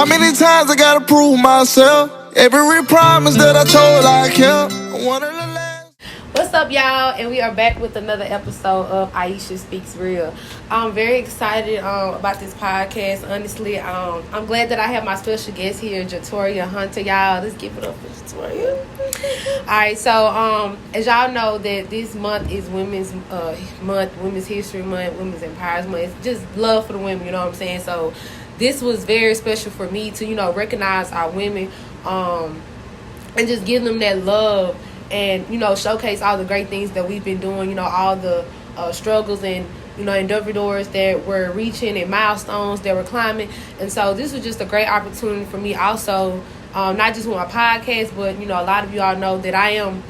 How many times I gotta prove myself? Every promise that I told I kept. I wanted to last. What's up, y'all? And we are back with another episode of Aisha Speaks Real. I'm very excited about this podcast. Honestly, I'm glad that I have my special guest here, JITORIA Hunter. Y'all, let's give it up for JITORIA. All right, so as y'all know, that this month is Women's Month, Women's History Month, Women's Empowerment Month. It's just love for the women. You know what I'm saying? So this was very special for me to, recognize our women and just give them that love and, showcase all the great things that we've been doing, all the struggles and, endeavors that we're reaching and milestones that we're climbing. And so this was just a great opportunity for me also, not just with my podcast, but, a lot of y'all know that I am,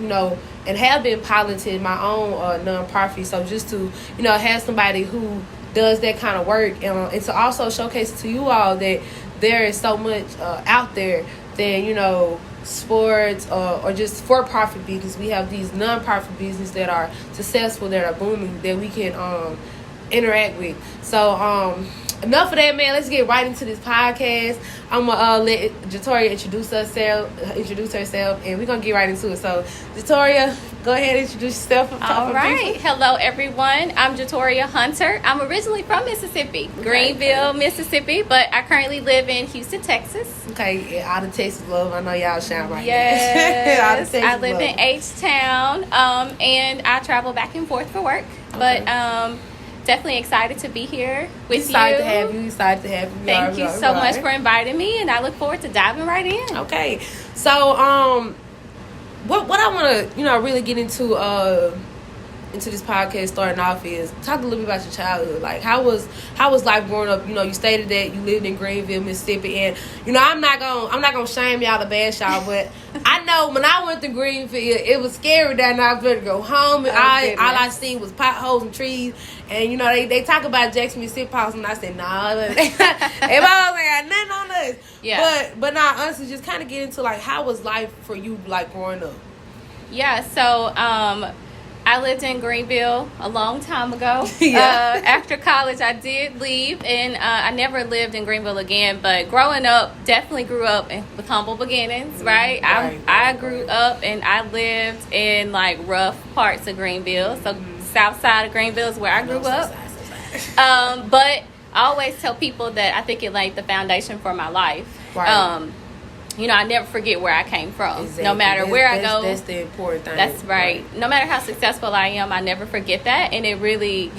and have been piloting my own nonprofit. So just to, have somebody who does that kind of work and to also showcase to you all that there is so much out there than sports or just for-profit business. We have these non-profit businesses that are successful, that are booming, that we can interact with. So enough of that, man. Let's get right into this podcast. I'm gonna let JITORIA introduce herself, and we're gonna get right into it. So, JITORIA, go ahead and introduce yourself. All right. Hello, everyone. I'm JITORIA Hunter. I'm originally from Mississippi, Greenville, Mississippi, but I currently live in Houston, Texas. Okay, yeah, out of Texas love. I know y'all shine right Yes, I live in H-Town, and I travel back and forth for work. Okay. But definitely excited to be here with Excited to have you. Thank you so much for inviting me, and I look forward to diving right in. Okay, so what I want to really get into this podcast starting off is talk a little bit about your childhood. Like how was life growing up? You stated that you lived in Greenville, Mississippi, and I'm not gonna shame y'all to bash y'all, but I know when I went to Greenville, it was scary down there. I was ready to go home, and all I seen was potholes and trees. And they talk about Jackson, Mississippi potholes, and I said nah, everybody got nothing on us. Yeah. But nah, honestly, just kind of get into like how was life for you like growing up? Yeah. So I lived in Greenville a long time ago. Yeah. After college, I did leave, and I never lived in Greenville again. But growing up, definitely grew up with humble beginnings, right? I grew up and I lived in like rough parts of Greenville. So south side of Greenville is where I grew up. But I always tell people that I think it laid the foundation for my life. Right. I never forget where I came from. Exactly. No matter where I go. That's the important thing. That's right. No matter how successful I am, I never forget that. And it really,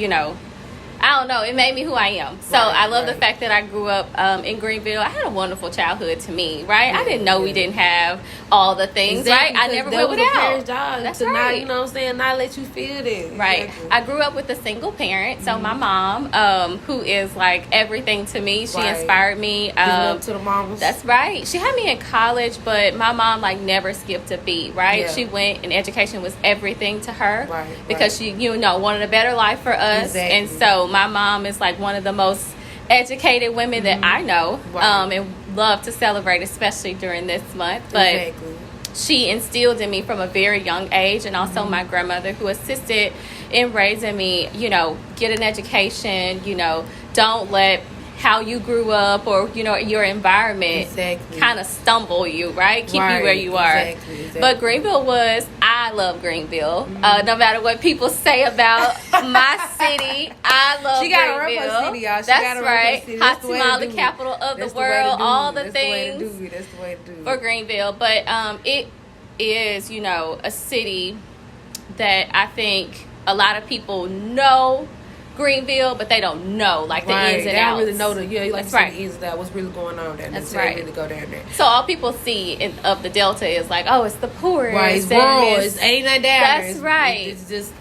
I don't know. It made me who I am. So I love the fact that I grew up in Greenville. I had a wonderful childhood to me, right? I didn't know we didn't have all the things, right? I never went without. That's right. Not, not let you feel it. Right. Exactly. I grew up with a single parent. So my mom, who is like everything to me, she inspired me. Up to the mamas. That's right. She had me in college, but my mom like never skipped a beat, right? Yeah. She went, and education was everything to her. Right. Because she, wanted a better life for us. Exactly. And so my mom is like one of the most educated women that I know, and love to celebrate, especially during this month. But she instilled in me from a very young age, and also my grandmother, who assisted in raising me, get an education, don't let how you grew up or your environment kind of stumble you, right? Keep you where you are. Exactly. But Greenville I love Greenville. No matter what people say about my city, I love Greenville. She got to rep her city, y'all. That's right. Hot tamale, the capital of the world, all the things. That's the way to do it. For Greenville. But it is, a city that I think a lot of people know Greenville, but they don't know like the ins and outs. They don't really know the ins and outs, what's really going on there. That's right. Really go down there. So all people see of the Delta is like, oh, it's the poorest. Right, it's rural. It ain't that down there. That's right. It's just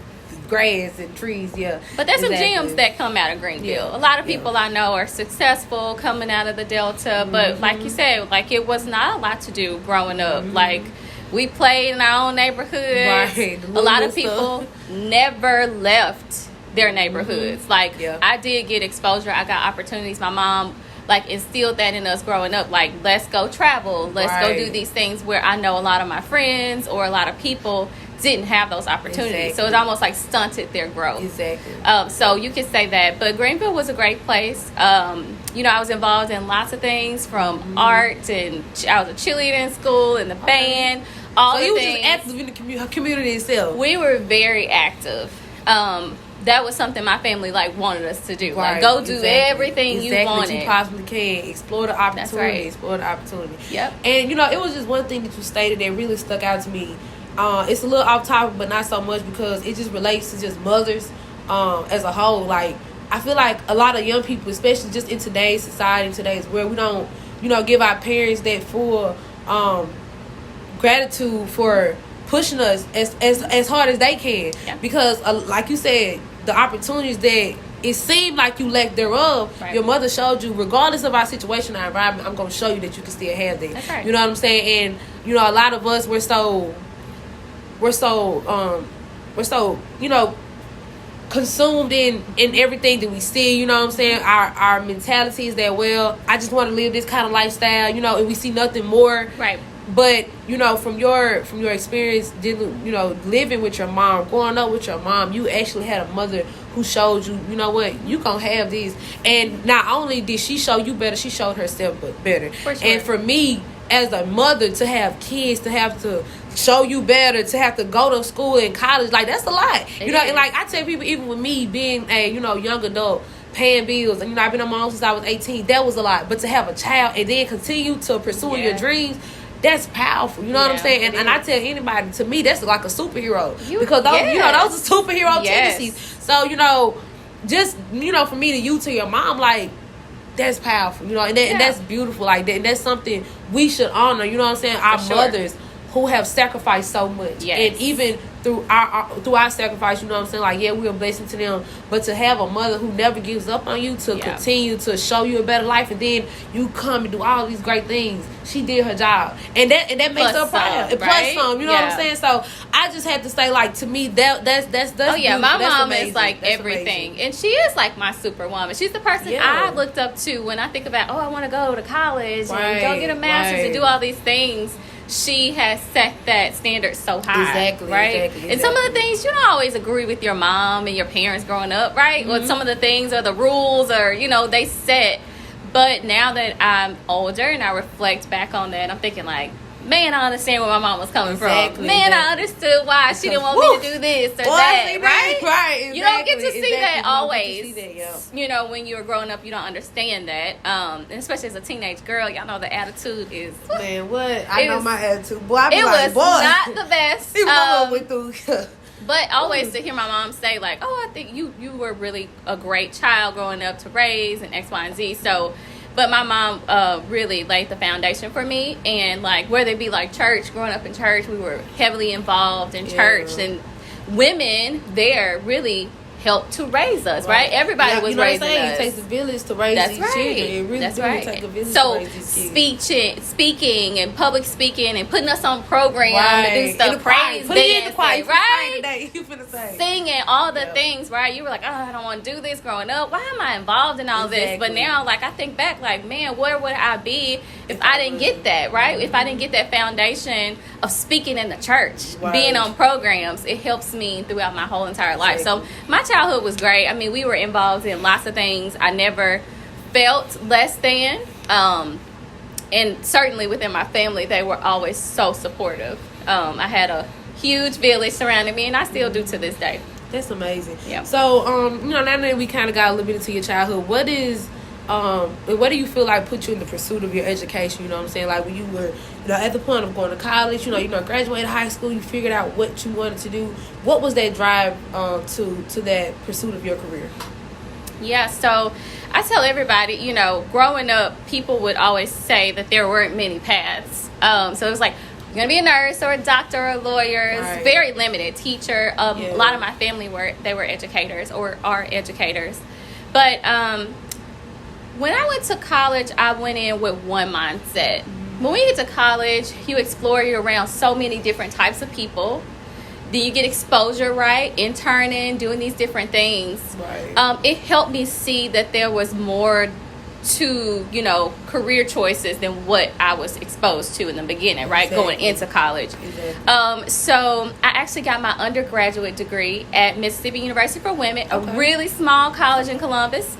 grass and trees, But there's some gems that come out of Greenville. A lot of people I know are successful coming out of the Delta, but like you said, like it was not a lot to do growing up. Like we played in our own neighborhood. Right. A lot of people never left their neighborhoods. I did get exposure. I got opportunities. My mom instilled that in us growing up. Like, let's go travel. Let's go do these things where I know a lot of my friends or a lot of people didn't have those opportunities. Exactly. So it almost like stunted their growth. Exactly. So you could say that. But Greenville was a great place. You know, I was involved in lots of things from art, and I was a cheerleader in school, and the band, all the you things. were just active in the community itself. We were very active. That was something my family like wanted us to do. Right. Like, go do everything you wanted. that you possibly can. Explore the opportunity. That's right. Explore the opportunity. Yep. And you know, it was just one thing that you stated that really stuck out to me. It's a little off topic, but not so much, because it just relates to just mothers as a whole. Like, I feel like a lot of young people, especially just in today's society, in today's world, we don't, you know, give our parents that full gratitude for pushing us as hard as they can. Yeah. Because like you said, the opportunities that it seemed like you lacked thereof, right. your mother showed you, regardless of our situation, our environment, I'm going to show you that you can still have that. That's right. You know what I'm saying? And you know, a lot of us, we're so you know, consumed in everything that we see. You know what I'm saying? Our mentality is that, well, I just want to live this kind of lifestyle, you know, and we see nothing more. Right. But you know, from your experience, you know, living with your mom, growing up with your mom, you actually had a mother who showed you, you know what, you gonna have these. And not only did she show you better, she showed herself better. For sure. And for me, as a mother, to have kids, to have to show you better, to have to go to school and college, like, that's a lot. You know, and like I tell people, even with me being a, you know, young adult, paying bills, and you know, I've been on my own since I was 18, that was a lot. But to have a child and then continue to pursue your dreams, that's powerful. You know what I'm saying? And I tell anybody, to me, that's like a superhero. Because those, you know, those are superhero tendencies. So, you know, just, you know, for me, to your mom, like, that's powerful. You know, and that's beautiful. Like that, and that's something we should honor. You know what I'm saying? Our mothers who have sacrificed so much, and even through our sacrifice, you know what I'm saying? Like, yeah, we're a blessing to them, but to have a mother who never gives up on you, to continue to show you a better life, and then you come and do all these great things. She did her job, and that makes her proud. Plus some, you know what I'm saying? So I just had to say, like, to me, that's oh yeah, beautiful. my That's mom amazing. is like That's everything, amazing. and she is like my superwoman. She's the person I looked up to when I think about, I want to go to college and go get a master's and do all these things. She has set that standard so high. Exactly. And some of the things, you don't always agree with your mom and your parents growing up, right? With some of the things or the rules, or, you know, they set. But now that I'm older and I reflect back on that, I'm thinking, like, man, I understand where my mom was coming from. Man, I understood why she didn't want me to do this or that, right? Right. You don't get to see that always. You know, when you're growing up, you don't understand that. And especially as a teenage girl, y'all know the attitude is... Man, what? I know my attitude. Boy, I be it like, was not the best. See what my mom went through. But always to hear my mom say, like, oh, I think you were really a great child growing up to raise and X, Y, and Z. So... But my mom really laid the foundation for me. And, like, whether it be, like, church, growing up in church, we were heavily involved in church. And women there really helped to raise us, right? Everybody was raising us. It takes a village to raise these children. It really does take a village to raise these kids. Speaking and public speaking and putting us on program to do stuff, praise dancing, right? You finna say. Singing, all the things, right? You were like, oh, I don't want to do this growing up. Why am I involved in all this? But now, like, I think back, like, man, where would I be if I didn't get that, right? If I didn't get that foundation of speaking in the church, being on programs, it helps me throughout my whole entire life. So my childhood was great. I mean, we were involved in lots of things. I never felt less than. And certainly within my family, they were always so supportive. I had a huge village surrounding me, and I still do to this day. That's amazing. Yeah. So, you know, now that we kind of got a little bit into your childhood, what do you feel like put you in the pursuit of your education? You know what I'm saying? Like, when you were, you know, at the point of going to college, you know, graduated high school, you figured out what you wanted to do. What was that drive to that pursuit of your career? Yeah, so I tell everybody, you know, growing up, people would always say that there weren't many paths. So it was like, you're going to be a nurse or a doctor or a lawyer. It's very limited. Teacher. A lot of my family were educators or are educators. But when I went to college, I went in with one mindset. When we get to college, you explore, you're around so many different types of people. Then you get exposure, right? Interning, doing these different things. It helped me see that there was more to, you know, career choices than what I was exposed to in the beginning, right? Going into college. So I actually got my undergraduate degree at Mississippi University for Women, a really small college in Columbus.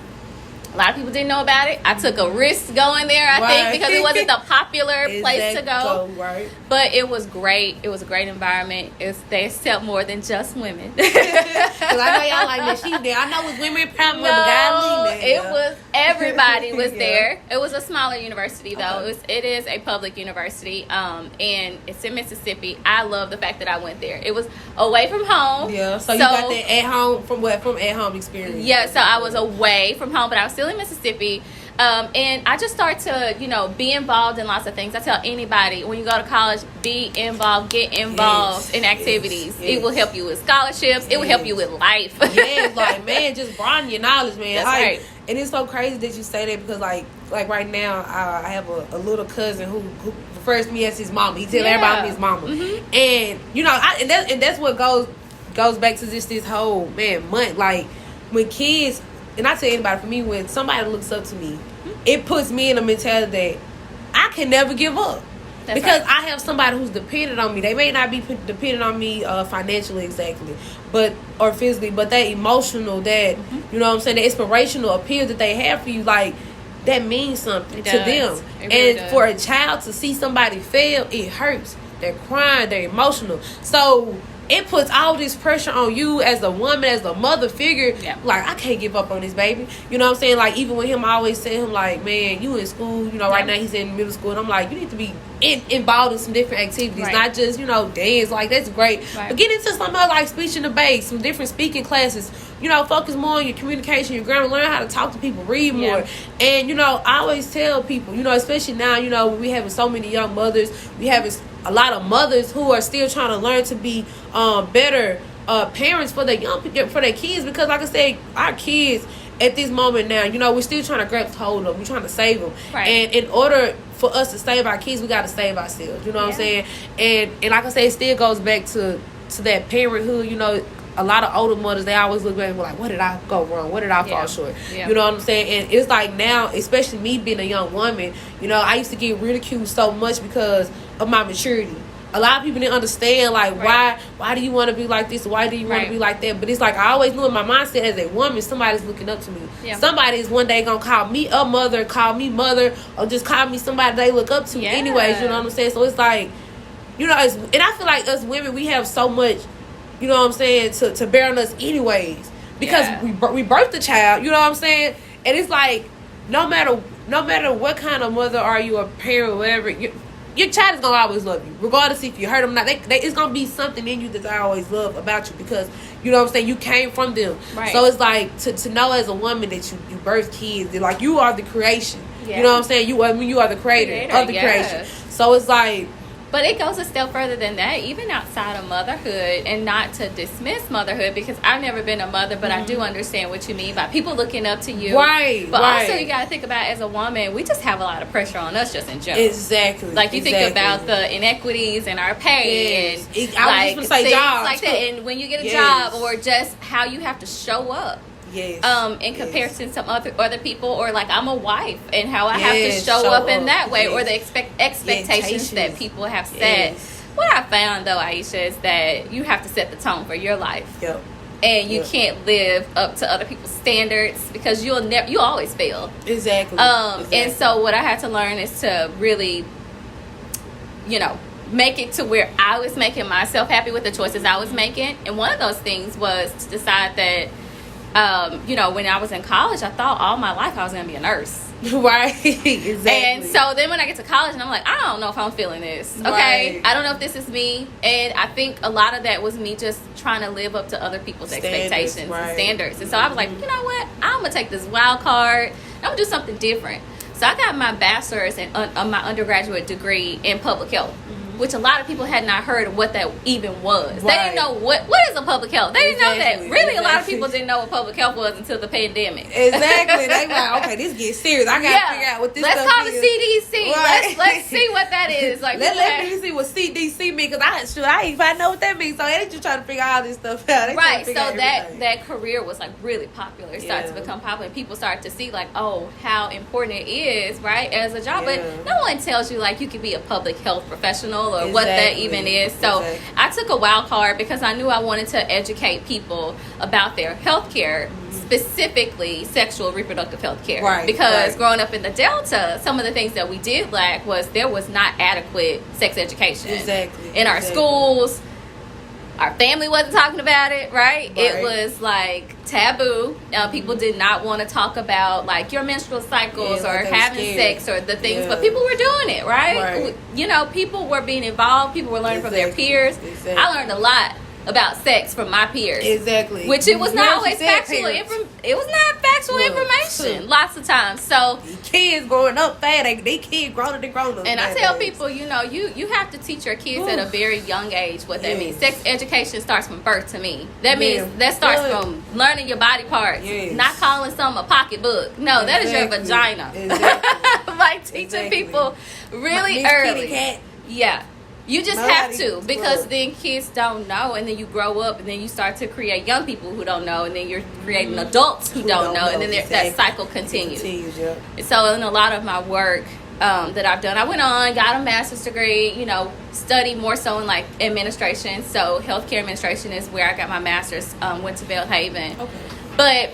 A lot of people didn't know about it. I took a risk going there, I think, because it wasn't the popular place to go. Right. But it was great. It was a great environment. They accept more than just women. Because I know y'all like that. She's there. I know it was women empowerment, but God leaving. It was everybody was there. It was a smaller university, though. It is a public university, and it's in Mississippi. I love the fact that I went there. It was away from home. Yeah. So you got that at home from at home experience. Yeah. So I was away from home, but I was still in Mississippi. And I just start to, you know, be involved in lots of things. I tell anybody, when you go to college, be involved, get involved in activities. It will help you with scholarships. It will help you with life. Like, man, just broaden your knowledge, man. That's right. And it's so crazy that you say that because, like right now, I have a little cousin who refers to me as his mama. He tells everybody I'm his mama. And, you know, and that's what goes back to just this whole, month. Like, when kids... And I tell anybody, for me, when somebody looks up to me, it puts me in a mentality that I can never give up. Because I have somebody who's dependent on me. They may not be dependent on me financially exactly, or physically, but that emotional, that, you know what I'm saying, the inspirational appeal that they have for you, like, that means something to them. Really does. For a child to see somebody fail, it hurts. They're crying, they're emotional. So... it puts all this pressure on you as a woman, as a mother figure. Like, I can't give up on this baby. You know what I'm saying? Like, even with him, I always say him, like, man, you in school. You know, right now he's in middle school. And I'm like, you need to be involved in some different activities. Not just, you know, dance. Like, that's great. But get into some other, like, speech and debate, some different speaking classes. You know, focus more on your communication, your grammar. Learn how to talk to people. Read more. And, you know, I always tell people, you know, especially now, you know, we having so many young mothers. We having a lot of mothers who are still trying to learn to be better parents for their kids, because like I said, our kids at this moment now, you know, we're still trying to grasp hold of them. We're trying to save them. And in order for us to save our kids, we got to save ourselves. You know what I'm saying? And like I said, it still goes back to that parenthood. You know, a lot of older mothers, they always look back and be like, what did I go wrong? What did I fall short? You know what I'm saying? And it's like now, especially me being a young woman, you know, I used to get ridiculed so much because of my maturity. A lot of people didn't understand, like, why do you want to be like this? Why do you want to be like that? But it's like, I always knew in my mindset as a woman, somebody's looking up to me. Somebody is one day going to call me a mother, call me mother, or just call me somebody they look up to anyways, you know what I'm saying? So it's like, you know, and I feel like us women, we have so much, you know what I'm saying, to bear on us anyways. Because we birthed a child, you know what I'm saying? And it's like, no matter what kind of mother are you, a parent, or whatever, your child is going to always love you. Regardless if you hurt them or not. It's going to be something in you that I always love about you, because, you know what I'm saying, you came from them. So it's like, to know as a woman that you birth kids, that, like, you are the creation. You know what I'm saying? You are the creator of the creation. So it's like... But it goes a step further than that, even outside of motherhood, and not to dismiss motherhood, because I've never been a mother, but I do understand what you mean by people looking up to you. But also, you got to think about, as a woman, we just have a lot of pressure on us just in general. Like, you think about the inequities in our pay, and I was just going to say jobs like that. And when you get a job, or just how you have to show up. In comparison to other people, or like, I'm a wife, and how I have to show up in that way, or the expectations that people have set. What I found, though, Aisha, is that you have to set the tone for your life. And you can't live up to other people's standards, because you always fail. And so what I had to learn is to really, you know, make it to where I was making myself happy with the choices I was making. And one of those things was to decide that, you know, when I was in college, I thought all my life I was going to be a nurse. And so then when I get to college, and I'm like, I don't know if I'm feeling this. Okay. I don't know if this is me. And I think a lot of that was me just trying to live up to other people's expectations and standards. And so I was like, you know what? I'm going to take this wild card. I'm going to do something different. So I got my bachelor's and my undergraduate degree in public health, which a lot of people had not heard of what that even was. They didn't know what is a public health. They didn't know that. Really, a lot of people didn't know what public health was until the pandemic. They like, okay, this gets serious. I got to figure out what this stuff is. Let's call the CDC. Let's see what that that is. Like, let me see what CDC mean, because I ain't find know what that means. So they just trying to figure all this stuff out. Right. So that career was like really popular. It started to become popular. And people started to see like, oh, how important it is, right, as a job. But no one tells you like you could be a public health professional or what that even is. So I took a wild card because I knew I wanted to educate people about their health care. Specifically sexual reproductive health care, right, because growing up in the Delta, some of the things that we did lack was there was not adequate sex education in our schools. Our family wasn't talking about it, right? It was like taboo. People did not want to talk about like your menstrual cycles or having sex or the things, but people were doing it, right? You know, people were being involved. People were learning from their peers. I learned a lot about sex from my peers, which it was not always factual. It was not factual information lots of times. So kids growing up fast, they kids growing up. And I tell people, you know, you have to teach your kids at a very young age what that means. Sex education starts from birth. To me, that means that starts from learning your body parts, not calling something a pocketbook. No, that is your vagina. Like teaching people really early. You just have to, because then kids don't know, and then you grow up, and then you start to create young people who don't know, and then you're creating adults who don't know, and then that cycle continues. So in a lot of my work that I've done, I went on, got a master's degree, you know, studied more so in like administration. So healthcare administration is where I got my master's, went to Belhaven. But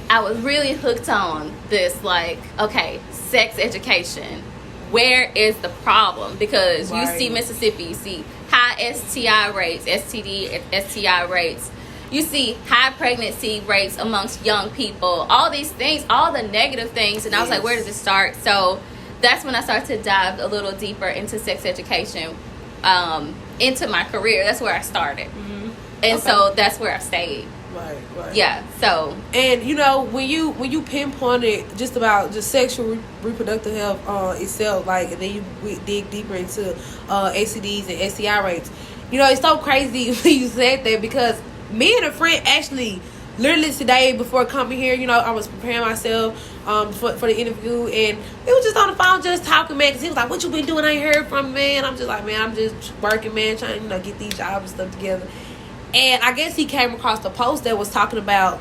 I was really hooked on this, like, okay, sex education. Where is the problem? Because you see Mississippi, you see high STI rates, STD, STI rates. You see high pregnancy rates amongst young people. All these things, all the negative things. And I was like, where does it start? So that's when I started to dive a little deeper into sex education, into my career. That's where I started. And so that's where I stayed. Yeah. So, and you know, when you pinpointed just about just sexual reproductive health itself, like, and then you dig deeper into STDs and STI rates, you know, it's so crazy when you said that, because me and a friend actually literally today before coming here, you know, I was preparing myself for the interview, and we was just on the phone just talking, man, because he was like, what you been doing? I ain't heard from, man. I'm just like, man, I'm just working, man, trying to, you know, get these jobs and stuff together. And I guess he came across the post that was talking about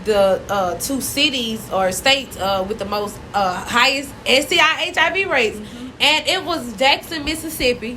the 2 cities or states with the most highest STI HIV rates. And it was Jackson, Mississippi,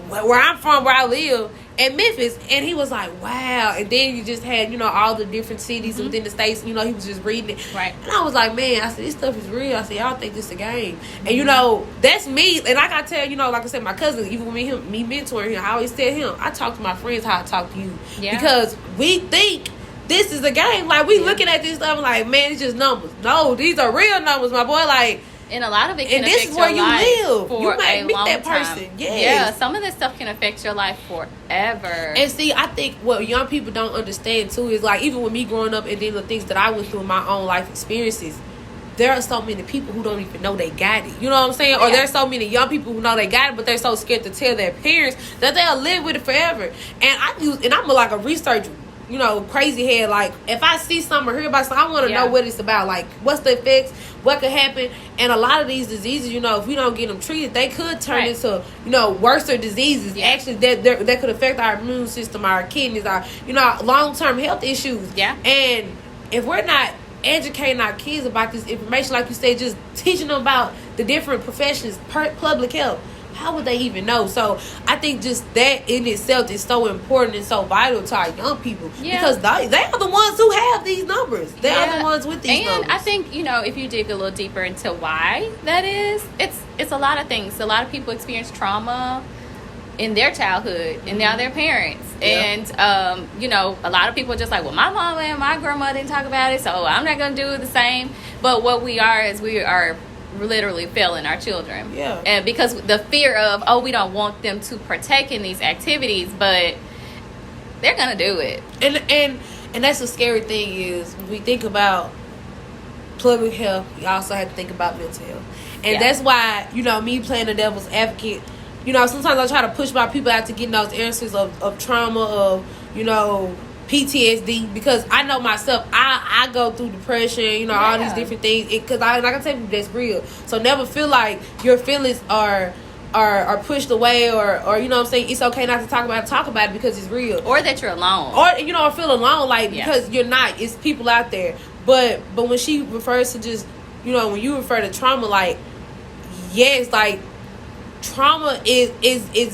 where I'm from, where I live, and Memphis. And he was like, wow. And then you just had, you know, all the different cities within the states. You know, he was just reading it. And I was like, man, I said, this stuff is real. I said, y'all think this a game. And, you know, that's me. And like I tell, you know, like I said, my cousin, even with me mentoring him, I always tell him, I talk to my friends how I talk to you. Because we think this is a game. Like, we looking at this stuff like, man, it's just numbers. No, these are real numbers, my boy. Like, and a lot of it can and affect this is where your you life live. For you might a meet long that time. person. Yeah, some of this stuff can affect your life forever. And see, I think what young people don't understand too is, like, even with me growing up and then the things that I went through in my own life experiences, there are so many people who don't even know they got it. You know what I'm saying? Or there's so many young people who know they got it, but they're so scared to tell their parents that they'll live with it forever. And I'm like a researcher, you know, crazy head. Like, if I see something or hear about something, I want to know what it's about. Like, what's the effects? What could happen? And a lot of these diseases, you know, if we don't get them treated, they could turn into, you know, worse diseases. Actually, that could affect our immune system, our kidneys, our, you know, long-term health issues. And if we're not educating our kids about this information, like you said, just teaching them about the different professions, public health, how would they even know? So I think just that in itself is so important and so vital to our young people, because they are the ones who have these numbers. They are the ones with these numbers. And I think, you know, if you dig a little deeper into why that is, it's a lot of things. A lot of people experience trauma in their childhood, and now they're parents. And you know, a lot of people are just like, well, my mom and my grandma didn't talk about it, so I'm not gonna do the same. But what we are is we are literally failing our children, and because the fear of, oh, we don't want them to partake in these activities, but they're gonna do it. And that's the scary thing, is when we think about public health, we also have to think about mental health. And that's why, you know, me playing the devil's advocate, you know, sometimes I try to push my people out to getting those answers of trauma, of, you know, PTSD, because I know myself, I go through depression, you know, all these different things, because like I tell you, that's real. So never feel like your feelings are are pushed away, or you know what I'm saying, it's okay not to talk about it because it's real, or that you're alone, or you know, or feel alone, like because you're not. It's people out there. But when she refers to just, you know, when you refer to trauma, like, yes, like trauma is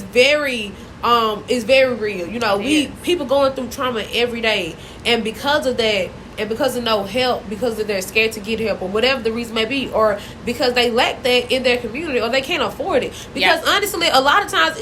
very real. You know, people going through trauma every day, and because of that, and because of no help, because of they're scared to get help, or whatever the reason may be, or because they lack that in their community, or they can't afford it. Because honestly, a lot of times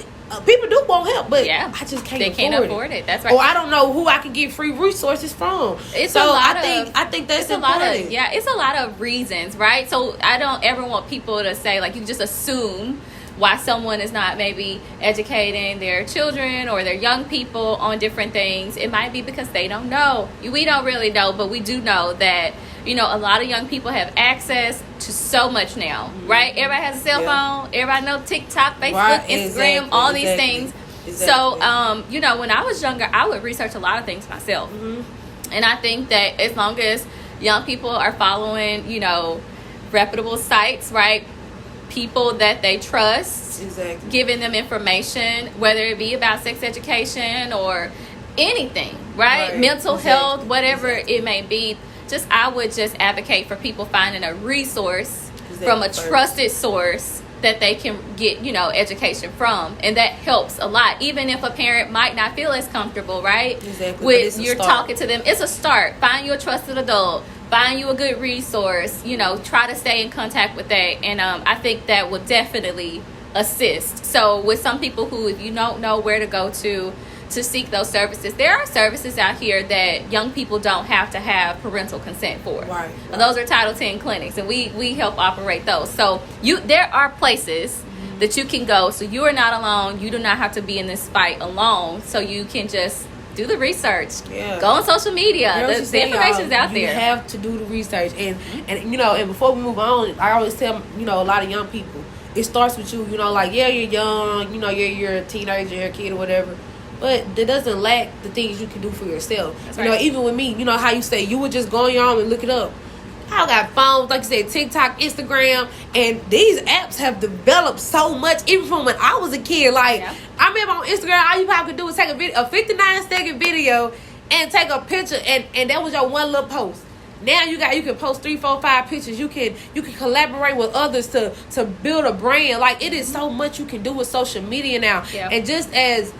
people do want help, but I just can't. They can't afford it. That's right. Or I don't know who I can get free resources from. I think that's important. It's a lot of reasons, right? So I don't ever want people to say, like, you just assume why someone is not maybe educating their children or their young people on different things. It might be because they don't know. We don't really know, but we do know that, you know, a lot of young people have access to so much now, right? Everybody has a cell phone. Everybody knows TikTok, Facebook, Instagram, all these things. So, you know, when I was younger, I would research a lot of things myself. And I think that as long as young people are following, you know, reputable sites, right? People that they trust, giving them information, whether it be about sex education or anything, right? Mental health, whatever it may be. I would just advocate for people finding a resource from a trusted source that they can get, you know, education from, and that helps a lot. Even if a parent might not feel as comfortable, right? With you're talking to them, it's a start. Find you a trusted adult. Find you a good resource, you know, try to stay in contact with that. And I think that will definitely assist. So with some people who, if you don't know where to go to seek those services, there are services out here that young people don't have to have parental consent for. Right. Those are Title 10 clinics, and we help operate those. So there are places that you can go, so you are not alone. You do not have to be in this fight alone. So you can just do the research. Go on social media. The information's out there. You have to do the research, and you know, and before we move on, I always tell, you know, a lot of young people, it starts with you. You know, like, you're young, you know, you're a teenager, you're a kid or whatever, but that doesn't lack the things you can do for yourself. You know, even with me, you know how you say you would just go on your own and look it up. I got phones, like you said, TikTok, Instagram, and these apps have developed so much, even from when I was a kid. Like, I remember on Instagram, all you probably could do was take a 59-second video and take a picture, and that was your one little post. Now you can post 3, 4, 5 pictures. You can collaborate with others to build a brand. Like, it is so much you can do with social media now. And just as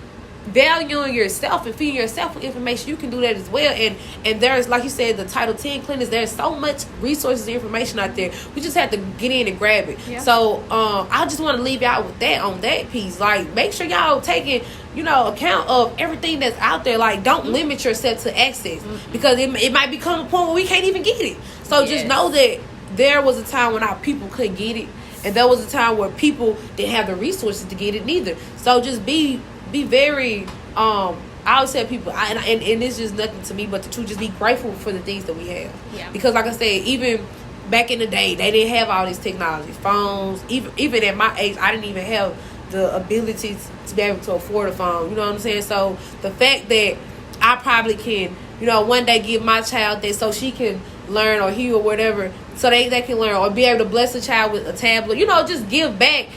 valuing yourself and feeding yourself with information, you can do that as well. And there's, like you said, the Title 10 clinics, there's so much resources and information out there. We just have to get in and grab it. So I just want to leave y'all with that on that piece. Like, make sure y'all taking, you know, account of everything that's out there. Like, don't limit yourself to access, because it might become a point where we can't even get it. So just know that there was a time when our people couldn't get it, and there was a time where people didn't have the resources to get it neither. So just be very I always tell people, and it's just nothing to me but to just be grateful for the things that we have. Because like I said, even back in the day, they didn't have all this technology, phones. Even at my age, I didn't even have the ability to be able to afford a phone. You know what I'm saying? So the fact that I probably can, you know, one day give my child that so she can learn, or he or whatever, so they can learn, or be able to bless a child with a tablet, you know, just give back.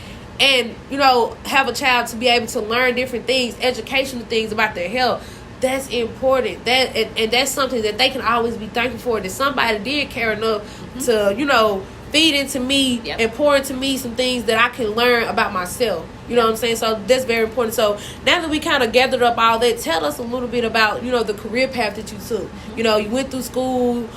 And, you know, have a child to be able to learn different things, educational things about their health. That's important. And that's something that they can always be thankful for, that somebody did care enough to, you know, feed into me and pour into me some things that I can learn about myself. You know what I'm saying? So that's very important. So now that we kind of gathered up all that, tell us a little bit about, you know, the career path that you took. You know, you went through school,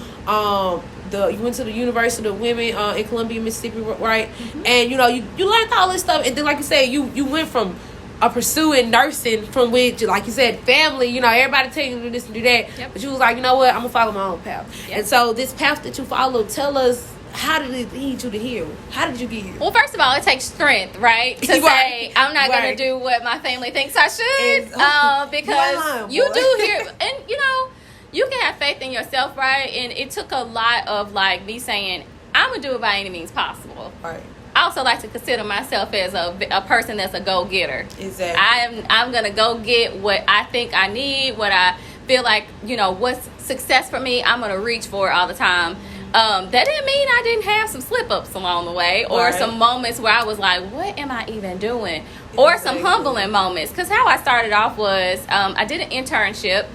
you went to the University of Women in Columbia, Mississippi, right? And, you know, you learned all this stuff. And then, like you said, you went from pursuing nursing, from which, like you said, family, you know, everybody telling you to do this and do that. But you was like, you know what, I'm going to follow my own path. And so this path that you followed, tell us, how did it lead you to here? How did you get here? Well, first of all, it takes strength, right? To say, I'm not going to do what my family thinks I should. Because you do hear, and, you know, you can have faith in yourself, right? And it took a lot of, like, me saying, I'm going to do it by any means possible. Right. I also like to consider myself as a person that's a go-getter. Exactly. I'm going to go get what I think I need, what I feel like, you know, what's success for me, I'm going to reach for it all the time. That didn't mean I didn't have some slip-ups along the way, or some moments where I was like, what am I even doing? Or some humbling moments. Because how I started off was I did an internship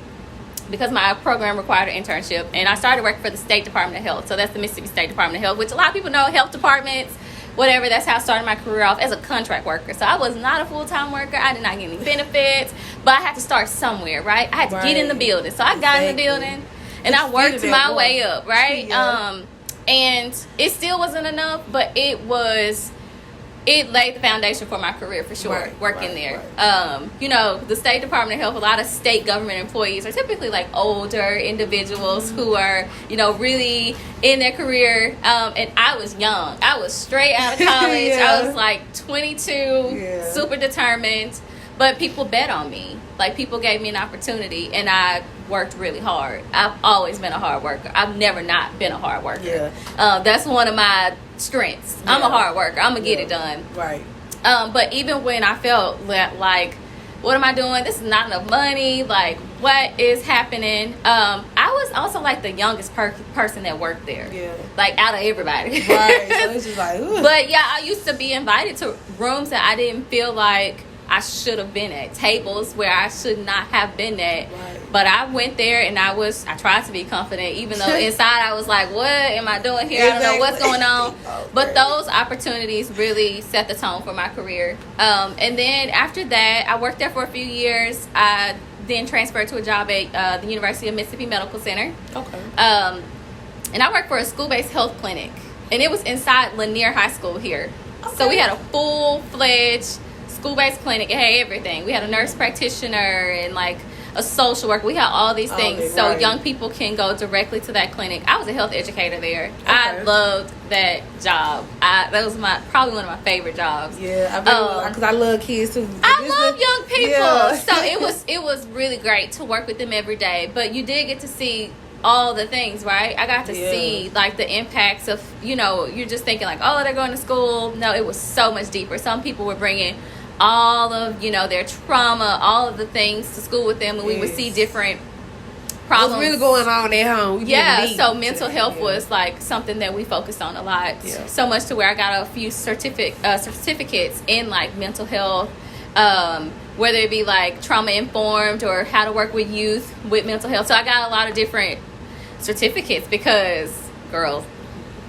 because my program required an internship, and I started working for the State Department of Health. So that's the Mississippi State Department of Health, which a lot of people know, health departments, whatever. That's how I started my career off, as a contract worker. So I was not a full-time worker. I did not get any benefits, but I had to start somewhere, right? I had to get in the building. So I got in the building, and I worked my way up, right? And it still wasn't enough, but it laid the foundation for my career for sure, working there. You know, the State Department of Health, a lot of state government employees are typically like older individuals who are, you know, really in their career. And I was young. I was straight out of college. I was like 22, super determined. But people bet on me. Like, people gave me an opportunity, and I worked really hard. I've always been a hard worker. I've never not been a hard worker. That's one of my strengths. I'm a hard worker. I'm going to get it done. But even when I felt like, what am I doing? This is not enough money. Like, what is happening? I was also like the youngest person that worked there. Like, out of everybody. So it's just like, ooh. But yeah, I used to be invited to rooms that I didn't feel like I should have been at, tables where I should not have been at. But I went there, and I tried to be confident, even though inside I was like, what am I doing here? I don't know what's going on. But those opportunities really set the tone for my career. And then after that, I worked there for a few years. I then transferred to a job at the University of Mississippi Medical Center. And I worked for a school-based health clinic, and it was inside Lanier High School here. So we had a full-fledged school-based clinic. It had everything. We had a nurse practitioner and like a social worker. We had all these things, so young people can go directly to that clinic. I was a health educator there. I loved that job. That was probably one of my favorite jobs. Because I love kids too. I love young people. So it was really great to work with them every day. But you did get to see all the things, right? I got to see like the impacts of, you know, you're just thinking like, oh, they're going to school. No, it was so much deeper. Some people were bringing all of, you know, their trauma, all of the things to school with them, and we would see different problems. What's really going on at home? So mental health was like something that we focused on a lot. So much to where I got a few certificates in like mental health, whether it be like trauma informed or how to work with youth with mental health. So I got a lot of different certificates because, girls,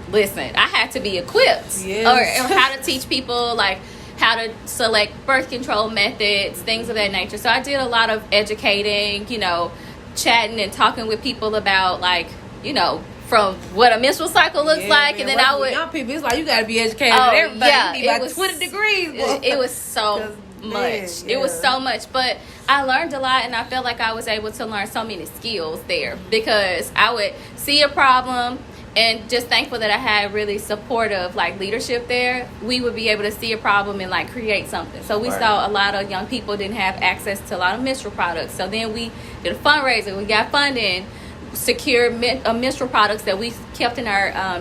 listen, I had to be equipped or how to teach people like how to select birth control methods, things of that nature. So I did a lot of educating, you know, chatting and talking with people about, like, you know, from what a menstrual cycle looks like. And then I would, young people, it's like you gotta be educated. Everybody you need about 20 degrees. It was so much. It was so much. But I learned a lot, and I felt like I was able to learn so many skills there because I would see a problem. And just thankful that I had really supportive like leadership there. We would be able to see a problem and like create something. So we saw a lot of young people didn't have access to a lot of menstrual products. So then we did a fundraiser. We got funding, secured menstrual products that we kept in our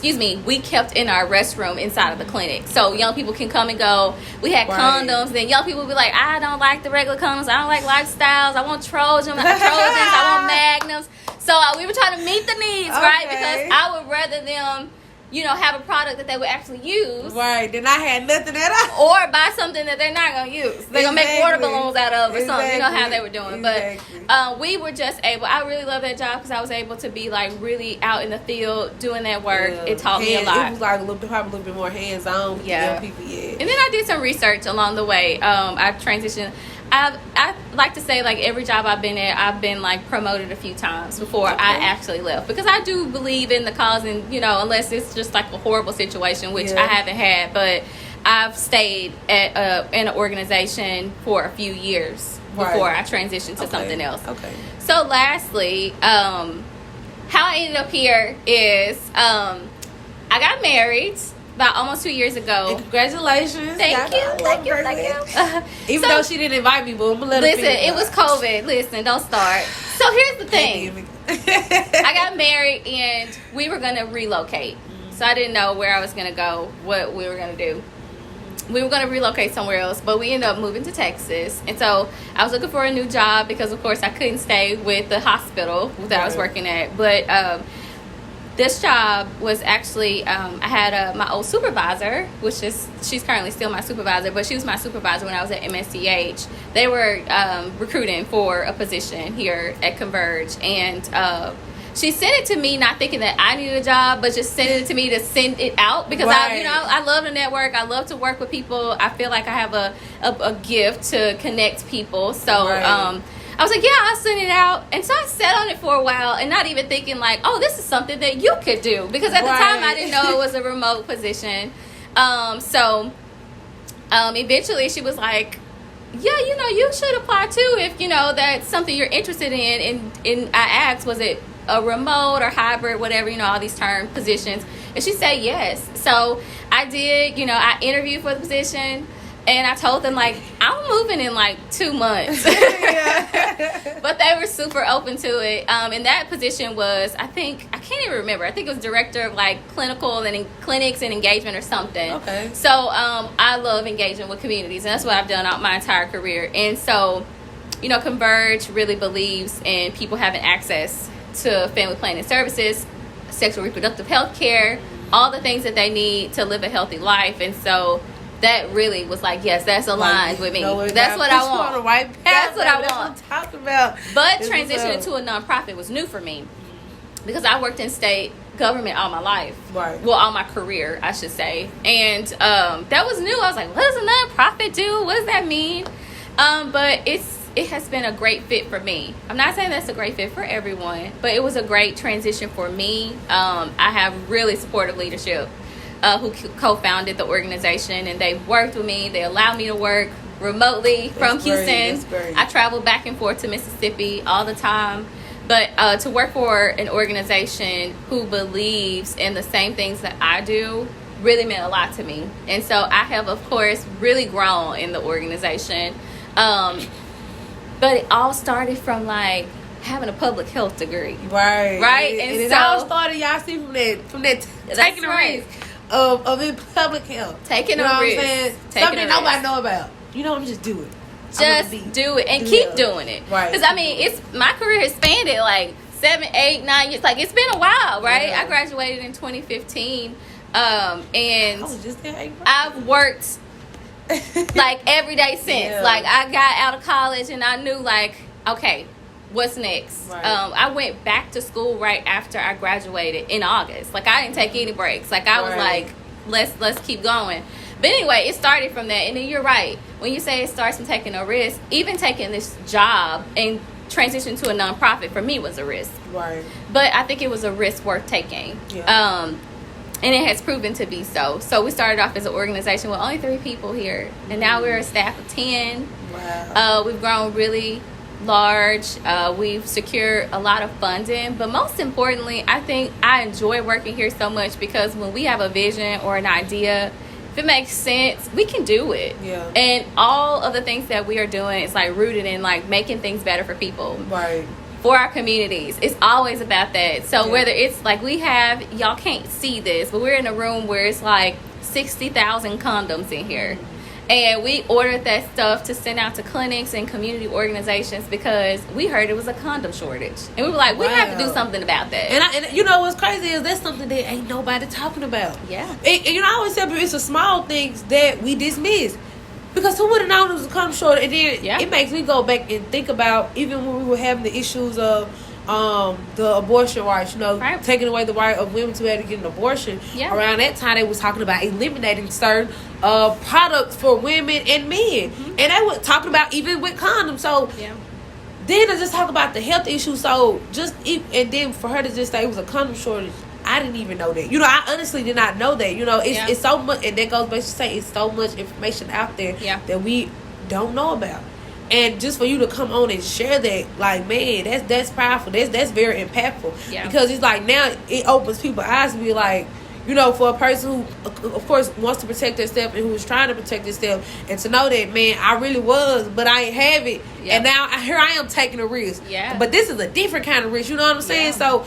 we kept in our restroom inside of the clinic. So young people can come and go. We had condoms. Then young people would be like, I don't like the regular condoms. I don't like lifestyles. I want Trojans. I want Magnums. So we were trying to meet the needs, right? Because I would rather them, you know, have a product that they would actually use. Then I had nothing at all. Or buy something that they're not going to use. They're going to make water balloons out of or something. You know how they were doing. But we were just able, I really love that job because I was able to be like really out in the field doing that work. It taught me a lot. It was like probably a little bit more hands-on with young people. And then I did some research along the way. I transitioned. I like to say, like, every job I've been at, I've been like promoted a few times before I actually left, because I do believe in the cause, and you know, unless it's just like a horrible situation, which I haven't had, but I've stayed at in an organization for a few years before I transitioned to something else. So lastly, how I ended up here is I got married about almost 2 years ago. And congratulations. Thank you. Even though she didn't invite me, but I'm gonna let her it was COVID. Listen, don't start. So here's the thing. I got married and we were going to relocate. So I didn't know where I was going to go, what we were going to do. We were going to relocate somewhere else, but we ended up moving to Texas. And so I was looking for a new job because, of course, I couldn't stay with the hospital that I was working at. But this job was actually, I had my old supervisor, she's currently still my supervisor, but she was my supervisor when I was at MSCH. They were recruiting for a position here at Converge, and she sent it to me not thinking that I needed a job, but just sending it to me to send it out because I love the network. I love to work with people. I feel like I have a gift to connect people. So I was like, yeah, I'll send it out. And so I sat on it for a while and not even thinking like, oh, this is something that you could do. Because at the time I didn't know it was a remote position. So eventually she was like, yeah, you should apply too if, that's something you're interested in. And I asked, was it a remote or hybrid, whatever, all these term positions. And she said yes. So I did, I interviewed for the position. And I told them, like, I'm moving in, 2 months. But they were super open to it. And that position was, I can't even remember. I think it was director of, clinics and engagement or something. Okay. So I love engaging with communities. And that's what I've done my entire career. And so, Converge really believes in people having access to family planning services, sexual reproductive health care, all the things that they need to live a healthy life. And so that really was like, yes, that's aligned with me. That's what I want. That's what I want. That's what I'm talking about. But transitioning to a nonprofit was new for me because I worked in state government all my life. Right. Well, all my career, I should say. And that was new. I was like, what does a nonprofit do? What does that mean? But it has been a great fit for me. I'm not saying that's a great fit for everyone, but it was a great transition for me. I have really supportive leadership who co-founded the organization, and they worked with me. They allowed me to work remotely from Houston. I travel back and forth to Mississippi all the time. But to work for an organization who believes in the same things that I do really meant a lot to me. And so I have, of course, really grown in the organization. But it all started from having a public health degree. Right. And it so all started, y'all see, from that taking a risk of in public health. Taking a risk. Something nobody know about. Just do it. Just do it and keep doing it. Right. Because my career has spanned 7, 8, 9 years. It's been a while, right? Yeah. I graduated in 2015. And I was just there. I've worked every day since. Yeah. I got out of college and I knew okay, what's next? Right. I went back to school right after I graduated in August. I didn't take any breaks. I was let's keep going. But anyway, it started from that. And then you're right. When you say it starts from taking a risk, even taking this job and transition to a nonprofit for me was a risk. Right. But I think it was a risk worth taking. Yeah. And it has proven to be so. So we started off as an organization with only 3 people here. And now we're a staff of 10. Wow. We've grown really large. We've secured a lot of funding. But most importantly, I think I enjoy working here so much because when we have a vision or an idea, if it makes sense, we can do it. Yeah. And all of the things that we are doing is rooted in making things better for people. Right. For our communities. It's always about that. So whether it's we have, y'all can't see this, but we're in a room where it's 60,000 condoms in here. And we ordered that stuff to send out to clinics and community organizations because we heard it was a condom shortage. And we were like, we have to do something about that. And what's crazy is that's something that ain't nobody talking about. Yeah. And I always tell people it's the small things that we dismiss. Because who would have known it was a condom shortage? And then it makes me go back and think about even when we were having the issues of the abortion rights, taking away the right of women to be able to get an abortion. Yeah. Around that time, they was talking about eliminating certain products for women and men. Mm-hmm. And they were talking about even with condoms. So then to just talk about the health issue. So and then for her to just say it was a condom shortage, I didn't even know that. I honestly did not know that. It's so much, and that goes back to say it's so much information out there that we don't know about. And just for you to come on and share that, man, that's powerful. That's very impactful. Yeah. Because it's now it opens people's eyes to be for a person who, of course, wants to protect themselves and who is trying to protect themselves, and to know that, man, I really was, but I ain't have it. Yep. And now here I am taking a risk. Yeah. But this is a different kind of risk. You know what I'm saying? Yeah. So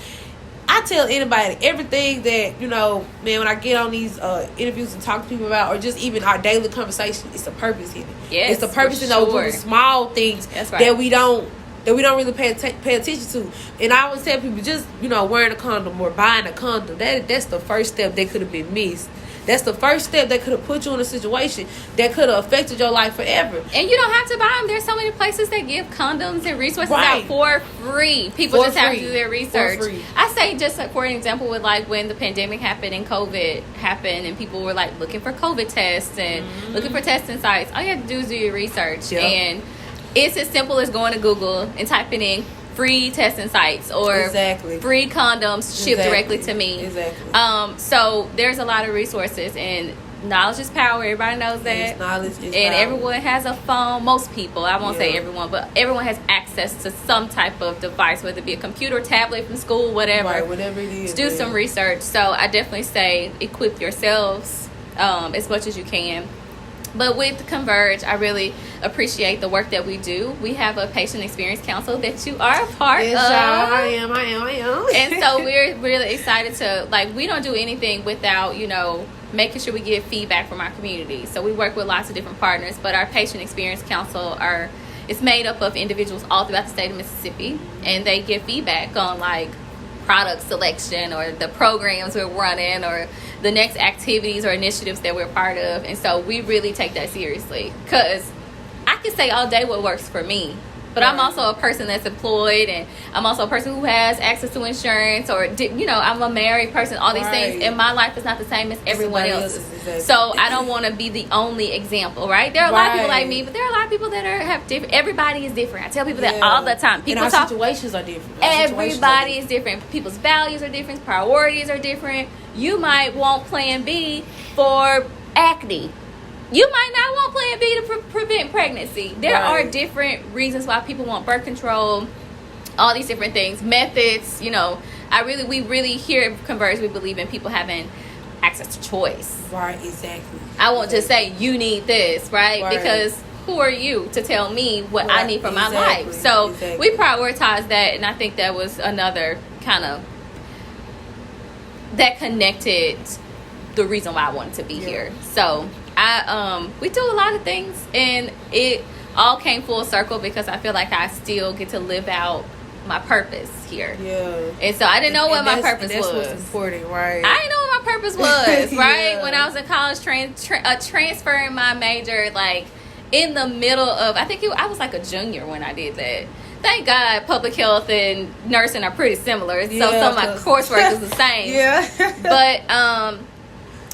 I tell anybody everything that, man, when I get on these interviews and talk to people about, or just even our daily conversation, it's a purpose in it. Yes, it's a purpose in those little small things that we don't that we don't really pay attention to. And I always tell people, just, wearing a condom or buying a condom, that's the first step that could have been missed. That's the first step that could have put you in a situation that could have affected your life forever. And you don't have to buy them. There's so many places that give condoms and resources out for free. People just have to do their research. I say, just like, for an example, with like when the pandemic happened and COVID happened and people were like looking for COVID tests and looking for testing sites, all you have to do is do your research. Yep. And it's as simple as going to Google and typing in free testing sites or free condoms shipped directly to me. So there's a lot of resources, and knowledge is power. Everybody knows that. Yes, knowledge is and power. Everyone has a phone. Most people, I won't say everyone, but everyone has access to some type of device, whether it be a computer, tablet from school, whatever. Right, whatever it is. Do some research. So I definitely say equip yourselves as much as you can. But with Converge, I really appreciate the work that we do. We have a patient experience council that you are a part of. I am. And so we're really excited to, like, we don't do anything without, making sure we get feedback from our community. So we work with lots of different partners, but our patient experience council it's made up of individuals all throughout the state of Mississippi, and they give feedback on, like, product selection or the programs we're running or the next activities or initiatives that we're part of. And so we really take that seriously, because I can say all day what works for me, but I'm also a person that's employed, and I'm also a person who has access to insurance, or I'm a married person, all these things, and my life is not the same as everyone else's. So I don't want to be the only example, right? There are a lot of people like me, but there are a lot of people that have different. Everybody is different. I tell people that all the time. People and our situations are different. Everybody is different. People's values are different. Priorities are different. You might want plan B for acne. You might not want plan B to prevent pregnancy. There are different reasons why people want birth control, all these different things, methods. We really here at Converge, we believe in people having access to choice. Right, exactly. I won't just say you need this, right? Because who are you to tell me what I need for my life? So we prioritize that, and I think that was another kind of that connected the reason why I wanted to be here. So we do a lot of things, and it all came full circle because I feel like I still get to live out my purpose here. And so I didn't know what my purpose was. That's what's important, right? I didn't know what my purpose was, right? When I was in college, transferring my major, like in the middle of, I was like a junior when I did that. Thank God public health and nursing are pretty similar. So some of my coursework is the same. But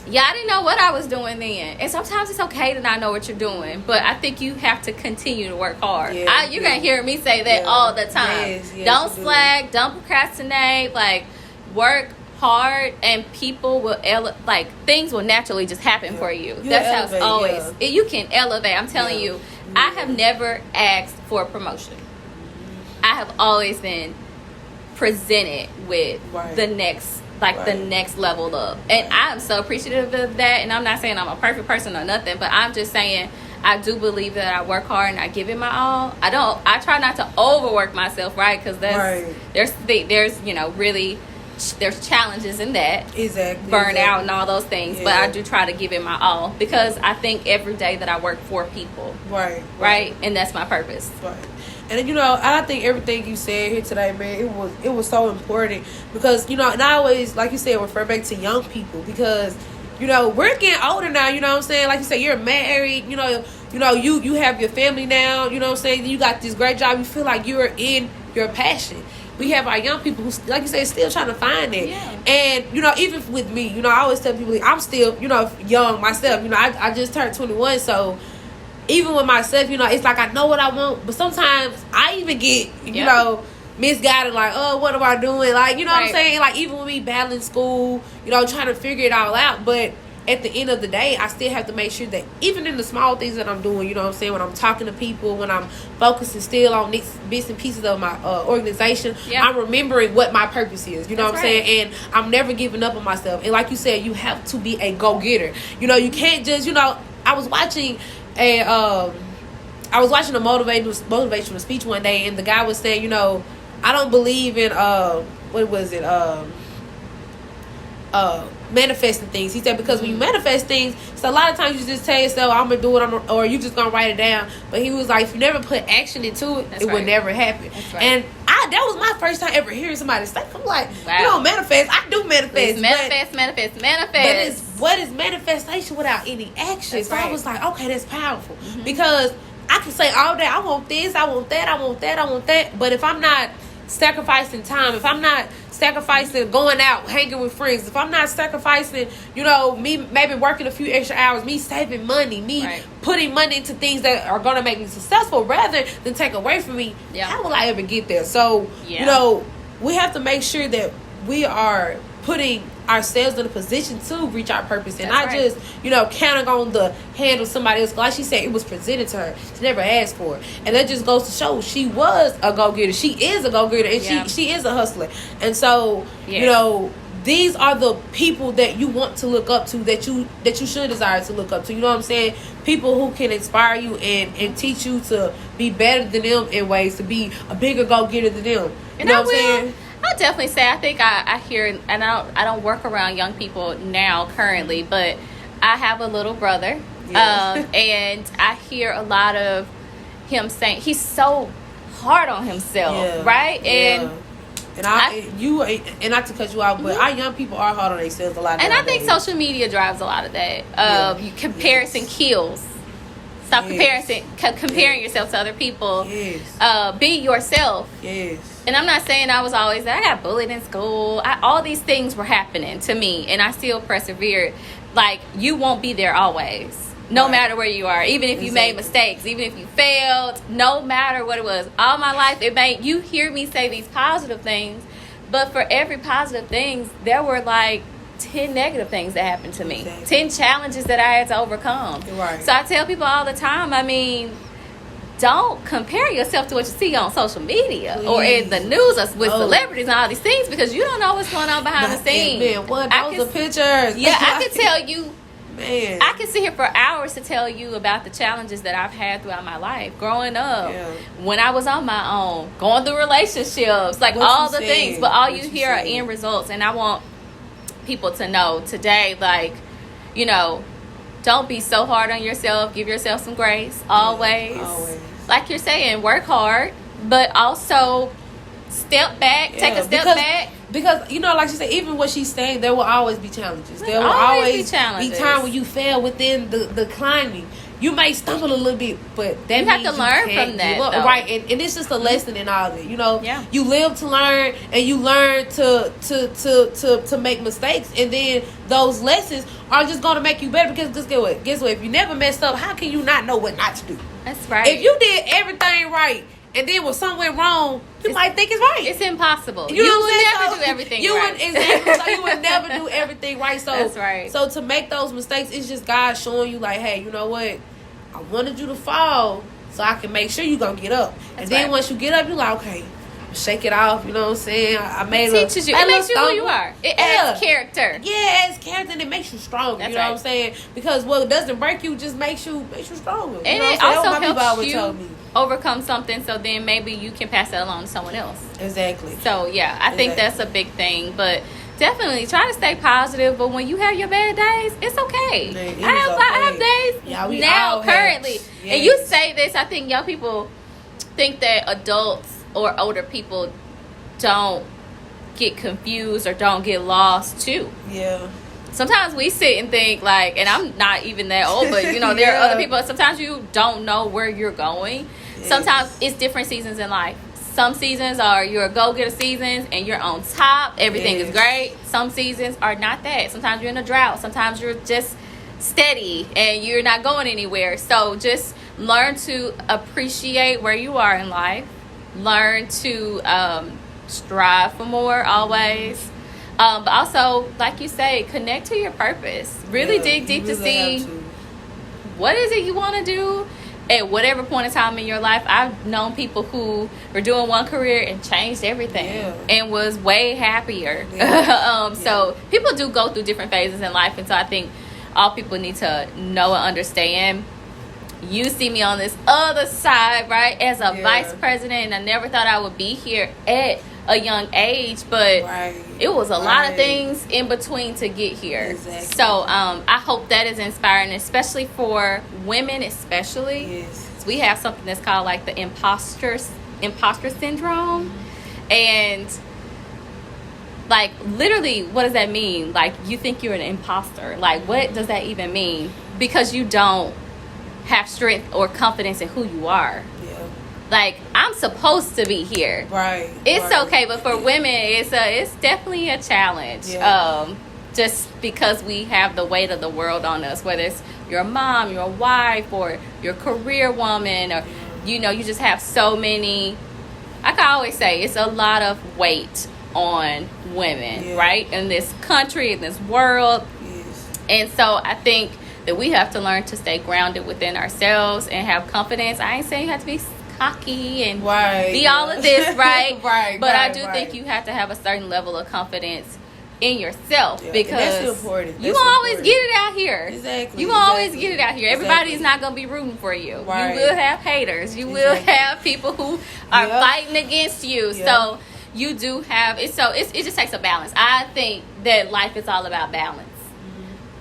I didn't know what I was doing then. And sometimes it's okay to not know what you're doing, but I think you have to continue to work hard. You're going to hear me say that all the time. Don't slack, don't procrastinate, like work hard, and people will things will naturally just happen for you. That's how it's always. You can elevate. I'm telling you, I have never asked for a promotion. I have always been presented with the next the next level up, and I'm so appreciative of that. And I'm not saying I'm a perfect person or nothing, but I'm just saying I do believe that I work hard and I give it my all. I try not to overwork myself, right? Because there's really there's challenges in that, burnout and all those things. But I do try to give it my all, because I think every day that I work for people, right, and that's my purpose. And I think everything you said here today, man, it was so important, because and I always, like you said, refer back to young people, because we're getting older now. You know what I'm saying? Like you said, you're married. You have your family now. You know what I'm saying? You got this great job. You feel like you're in your passion. We have our young people who, like you said, still trying to find it. And even with me, I always tell people, I'm still young myself. I just turned 21, so. Even with myself, it's like I know what I want, but sometimes I even get, misguided, like, oh, what am I doing? Like, what I'm saying? Like, even with me battling school, trying to figure it all out. But at the end of the day, I still have to make sure that even in the small things that I'm doing, what I'm saying, when I'm talking to people, when I'm focusing still on these bits and pieces of my organization, I'm remembering what my purpose is. What I'm saying? And I'm never giving up on myself. And like you said, you have to be a go-getter. You can't just, I was watching a motivational speech one day, and the guy was saying, I don't believe in what was it? manifesting things. He said because when you manifest things, so a lot of times you just tell yourself, I'm gonna do it, or you just gonna write it down. But he was like, if you never put action into it, it would never happen. And that was my first time ever hearing somebody say, I'm like, you don't manifest. I do manifest. It's manifest. But what is manifestation without any action? So I was like, okay, that's powerful. Because I can say all day, I want this, I want that, I want that, I want that. But if I'm not sacrificing time, if I'm not sacrificing going out, hanging with friends, if I'm not sacrificing, me maybe working a few extra hours, me saving money, me putting money into things that are going to make me successful rather than take away from me, how will I ever get there? So, we have to make sure that we are putting ourselves in a position to reach our purpose and not just, counting on the hand of somebody else. Like she said, it was presented to her. She never asked for it. And that just goes to show she was a go-getter. She is a go-getter, and she is a hustler. And so, these are the people that you want to look up to, that you should desire to look up to. You know what I'm saying? People who can inspire you and teach you to be better than them in ways, to be a bigger go-getter than them. You know what I'm saying? I'll definitely say, I think I hear, and I don't work around young people now currently, but I have a little brother, and I hear a lot of him saying he's so hard on himself, right? And not to cut you out, but our young people are hard on themselves a lot. And I think social media drives a lot of that. Comparison kills. Stop comparing yourself to other people. Be yourself. And I'm not saying I was always I got bullied in school. All these things were happening to me, and I still persevered. Like, you won't be there always. No matter where you are. Even if you made mistakes. Even if you failed. No matter what it was. All my life, you hear me say these positive things. But for every positive thing, there were like 10 negative things that happened to me. 10 challenges that I had to overcome. So I tell people all the time, don't compare yourself to what you see on social media or in the news or with celebrities and all these things, because you don't know what's going on behind the scenes. Those pictures. Yeah, I can tell you. Man, I can sit here for hours to tell you about the challenges that I've had throughout my life, growing up, when I was on my own, going through relationships, like all the things. But all you hear are end results, and I want people to know today, like, don't be so hard on yourself. Give yourself some grace. Always. Like you're saying, work hard, but also step back. Take a step back. Because, like she said, even what she's saying, there will always be challenges. There will always be time when you fail within the climbing. You may stumble a little bit, but that you have to learn from that, right? And it's just a lesson in all of it. You live to learn, and you learn to make mistakes, and then those lessons are just going to make you better. Because guess what? If you never messed up, how can you not know what not to do? That's right. If you did everything right, and then when something went wrong, you might think it's right. It's impossible. You would never do everything right. Exactly. So you would never do everything right. So that's right. So to make those mistakes, it's just God showing you, like, hey, you know what? I wanted you to fall so I can make sure you're going to get up. And then once you get up, you're like, okay, shake it off. You know what I'm saying? It teaches you. It makes you who you are. It adds character. Yeah, it adds character, and it makes you stronger. You know what I'm saying? Because what doesn't break you just makes you stronger. And it also helps you overcome something, so then maybe you can pass that along to someone else. Exactly. So yeah, I think that's a big thing. But definitely try to stay positive. But when you have your bad days, it's okay. Man, I have days now currently. And you say this, I think young people think that adults or older people don't get confused or don't get lost too. Yeah. Sometimes we sit and think, like, and I'm not even that old, but there are other people. Sometimes you don't know where you're going. Sometimes it's different seasons in life. Some seasons are your go-getter seasons and you're on top. Everything is great. Some seasons are not that. Sometimes you're in a drought. Sometimes you're just steady and you're not going anywhere. So just learn to appreciate where you are in life. Learn to strive for more always. But also, like you say, connect to your purpose. Really dig deep to see what is it you want to do at whatever point in time in your life. I've known people who were doing one career and changed everything and was way happier. So people do go through different phases in life, and so I think all people need to know and understand. You see me on this other side, right, as a vice president, and I never thought I would be here at a young age, but it was a lot of things in between to get here. Exactly. So I hope that is inspiring, especially for women, especially. Yes. We have something that's called like the imposter syndrome, and like literally, what does that mean? Like, you think you're an imposter. Like, what does that even mean? Because you don't have strength or confidence in who you are. Yeah. Like, I'm supposed to be here. Right. It's okay, but for women, it's definitely a challenge. Yeah. Just because we have the weight of the world on us, whether it's your mom, your wife, or your career woman, or you just have so many. I can always say it's a lot of weight on women, right? In this country, in this world. Yes. And so I think that we have to learn to stay grounded within ourselves and have confidence. I ain't saying you have to be cocky and be all of this, right? But I do think you have to have a certain level of confidence in yourself, because that's important. You won't always get it out here. Exactly. You won't always get it out here. Everybody's not going to be rooting for you. Right. You will have haters. You will have people who are fighting against you. So you do have it. So it just takes a balance. I think that life is all about balance.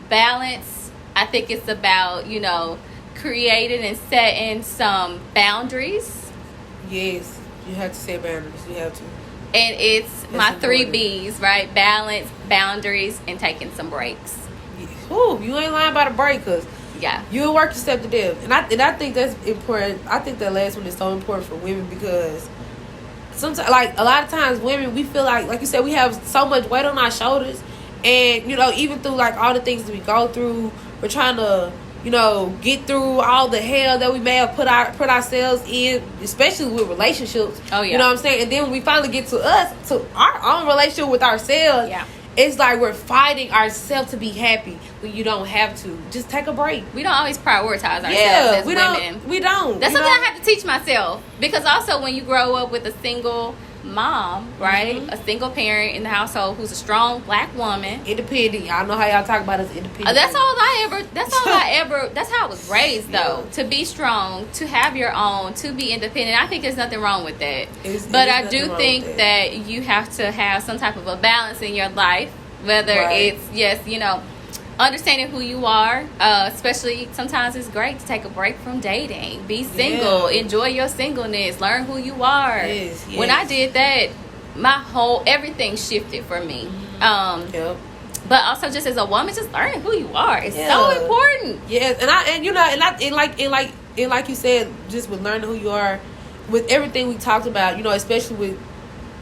Balance. I think it's about creating and setting some boundaries. Yes, you have to set boundaries. You have to. And it's That's my important. 3 B's, right? Balance, boundaries, and taking some breaks. Ooh, you ain't lying about a break, because you'll work yourself to death. And I think that's important. I think that last one is so important for women, because sometimes, like, a lot of times women, we feel like you said, we have so much weight on our shoulders. And, even through, like, all the things that we go through, we're trying to, get through all the hell that we may have put ourselves in, especially with relationships. Oh, yeah. You know what I'm saying? And then when we finally get to our own relationship with ourselves, it's like we're fighting ourselves to be happy when you don't have to. Just take a break. We don't always prioritize ourselves as women. We don't. That's something I have to teach myself. Because also, when you grow up with a single mom, right? A single parent in the household who's a strong black woman, independent. Y'all know how y'all talk about us independent. That's how I was raised, though. To be strong, to have your own, to be independent. I think there's nothing wrong with that. But I do think that you have to have some type of a balance in your life, whether it's understanding who you are, especially sometimes it's great to take a break from dating, be single, enjoy your singleness, learn who you are. When I did that, everything shifted for me. But also, just as a woman, just learning who you are is so important. Yes, and like you said, just with learning who you are, with everything we talked about, especially with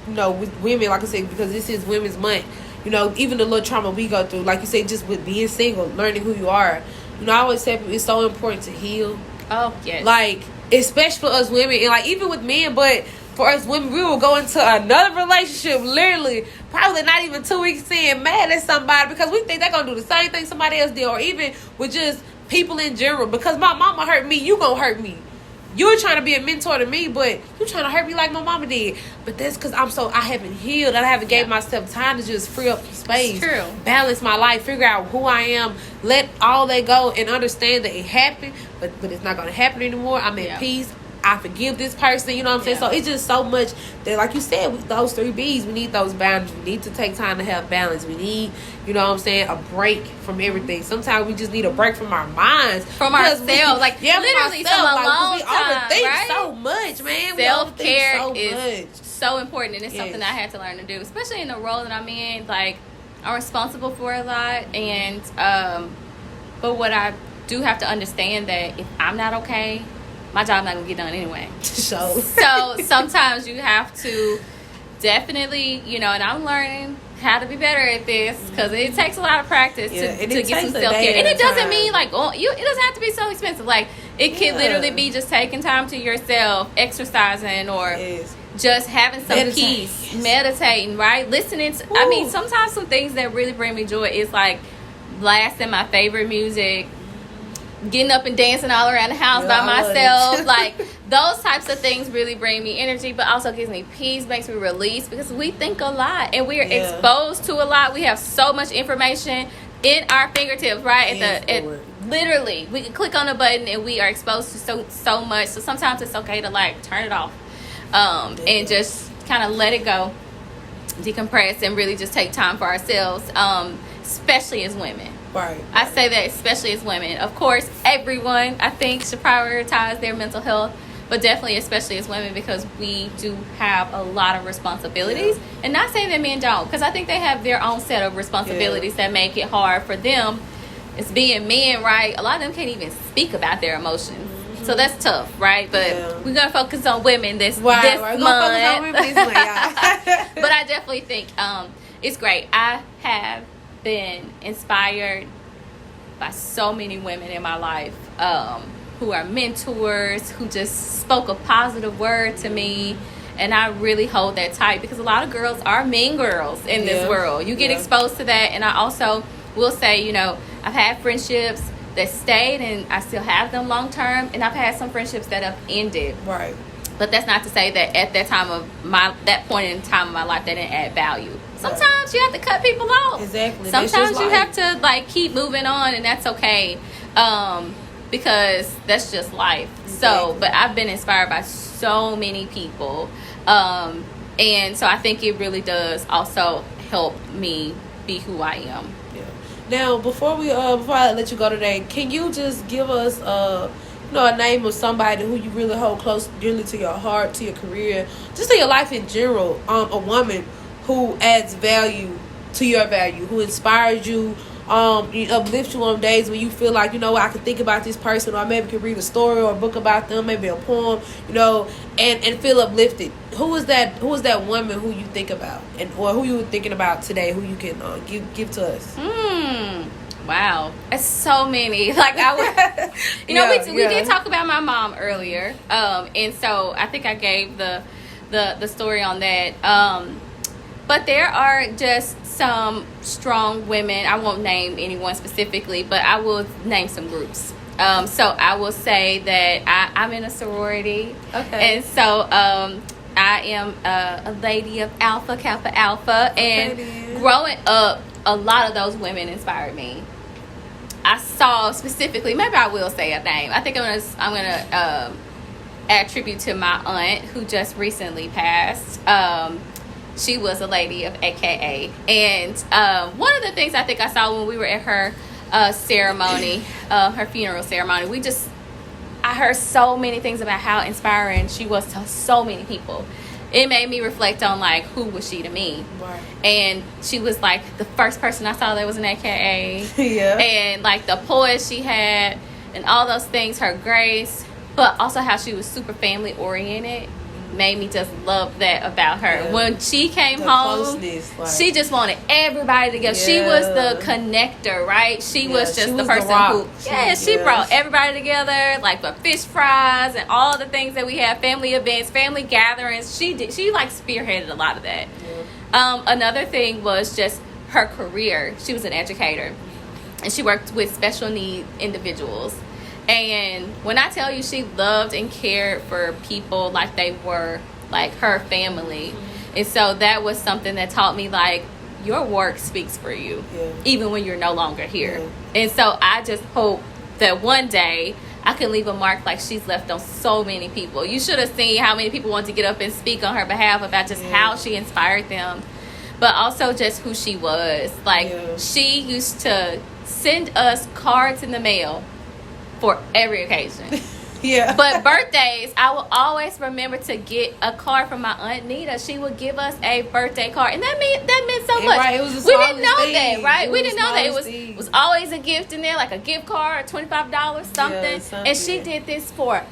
with women, like I said, because this is Women's Month. Even the little trauma we go through, like you say, just with being single, learning who you are. I always say it's so important to heal. Oh, yes. Like, especially for us women, and like even with men, but for us women, we will go into another relationship, literally, probably not even 2 weeks in, mad at somebody, because we think they're going to do the same thing somebody else did, or even with just people in general. Because my mama hurt me, you going to hurt me. You're trying to be a mentor to me, but you're trying to hurt me like my mama did. But that's because I haven't healed. I haven't gave myself time to just free up space. It's true. Balance my life. Figure out who I am. Let all that go and understand that it happened, but it's not going to happen anymore. I'm at peace. I forgive this person. You know what I'm saying? So it's just so much that, like you said, with those 3 B's, we need those boundaries. We need to take time to have balance. We need, you know what I'm saying, a break from everything. Sometimes we just need a break from our minds. From ourselves. Literally from a long we time, overthink right? so much, man. Self-care is so important, and it's something I had to learn to do, especially in the role that I'm in. Like, I'm responsible for a lot, and but what I do have to understand that if I'm not okay, my job's not gonna get done anyway. So sometimes you have to definitely, and I'm learning how to be better at this, because it takes a lot of practice to get some self-care. And it doesn't mean like, it doesn't have to be so expensive. Like, it can literally be just taking time to yourself, exercising, or just having some peace, meditating, right? Listening to, I mean, sometimes some things that really bring me joy is like blasting my favorite music, getting up and dancing all around the house by myself. Like, those types of things really bring me energy, but also gives me peace, makes me release, because we think a lot and we're exposed to a lot. We have so much information in our fingertips, right? Literally, we can click on a button and we are exposed to so much. So sometimes it's okay to like turn it off, and just kind of let it go decompress and really just take time for ourselves, especially as women. Right. I say that especially as women. Of course, everyone, I think, should prioritize their mental health, but definitely especially as women, because we do have a lot of responsibilities. Yeah. And not saying that men don't, because I think they have their own set of responsibilities that make it hard for them. It's being men, right? A lot of them can't even speak about their emotions. Mm-hmm. So that's tough, right? But we're going to focus on women this month. Focus on women this month, y'all. But I definitely think it's great. I have been inspired by so many women in my life who are mentors, who just spoke a positive word to me. And I really hold that tight, because a lot of girls are mean girls in this world. You get exposed to that. And I also will say, you know, I've had friendships that stayed and I still have them long term, and I've had some friendships that have ended. Right. But that's not to say that at that point in time of my life, they didn't add value. Sometimes you have to cut people off. Exactly. Sometimes you have to like keep moving on, and that's okay, because that's just life. Exactly. So, but I've been inspired by so many people, and so I think it really does also help me be who I am. Yeah. Now, before I let you go today, can you just give us a name of somebody who you really hold close, dearly to your heart, to your career, just to your life in general? A woman who adds value to your value, who inspires you, uplifts you on days when you feel like, you know, I can think about this person, or maybe can read a story or a book about them, maybe a poem, you know, and feel uplifted. Who is that woman who you think about, or who you were thinking about today, who you can give to us? Wow, it's so many. Like I would, we did talk about my mom earlier, and so I think I gave the story on that. But there are just some strong women. I won't name anyone specifically, but I will name some groups. So I will say that I'm in a sorority. Okay. And so I am a lady of Alpha Kappa Alpha. And growing up, a lot of those women inspired me. I saw specifically, maybe I will say a name. I think I'm gonna add tribute to my aunt who just recently passed. She was a lady of AKA. And one of the things I think I saw when we were at her ceremony, her funeral ceremony, I heard so many things about how inspiring she was to so many people. It made me reflect on, like, who was she to me? Right. And she was, like, the first person I saw that was an AKA. Yeah. And, like, the poise she had and all those things, her grace, but also how she was super family-oriented. Made me just love that about her. Yeah. When she came home, she just wanted everybody together. Yeah. She was the connector, right? She was just the person who she brought everybody together, like the fish fries and all the things that we have, family events, family gatherings. She like spearheaded a lot of that. Yeah. Another thing was just her career. She was an educator, and she worked with special need individuals. And when I tell you, she loved and cared for people like they were like her family. Mm-hmm. And so that was something that taught me, like, your work speaks for you, even when you're no longer here. And so I just hope that one day I can leave a mark like she's left on so many people. You should have seen how many people wanted to get up and speak on her behalf about just how she inspired them, but also just who she was. Like, she used to send us cards in the mail for every occasion. But birthdays, I will always remember to get a card from my Aunt Nita. She would give us a birthday card, and that meant so much. Right, we didn't know that, right? We didn't know that it was always a gift in there, like a gift card, $25, something. And she did this for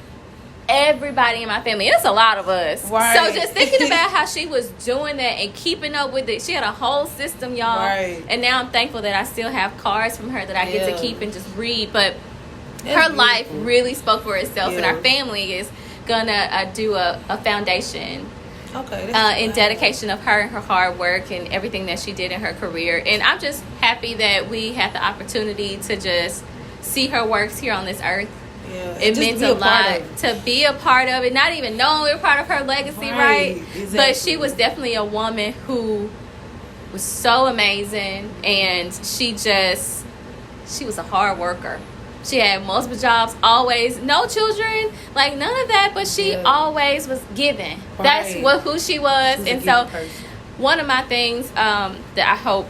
everybody in my family. It's a lot of us. Right. So just thinking about how she was doing that and keeping up with it. She had a whole system, y'all. Right. And now I'm thankful that I still have cards from her that I get to keep and just read. But her life really spoke for itself, and our family is gonna do a foundation in dedication of her and her hard work and everything that she did in her career. And I'm just happy that we had the opportunity to just see her works here on this earth. It meant a lot to be a part of it, not even knowing we were part of her legacy, right? Exactly. But she was definitely a woman who was so amazing, and she was a hard worker. She had multiple jobs, always, no children, like none of that, but she always was giving. That's who she was. And so one of my things that I hope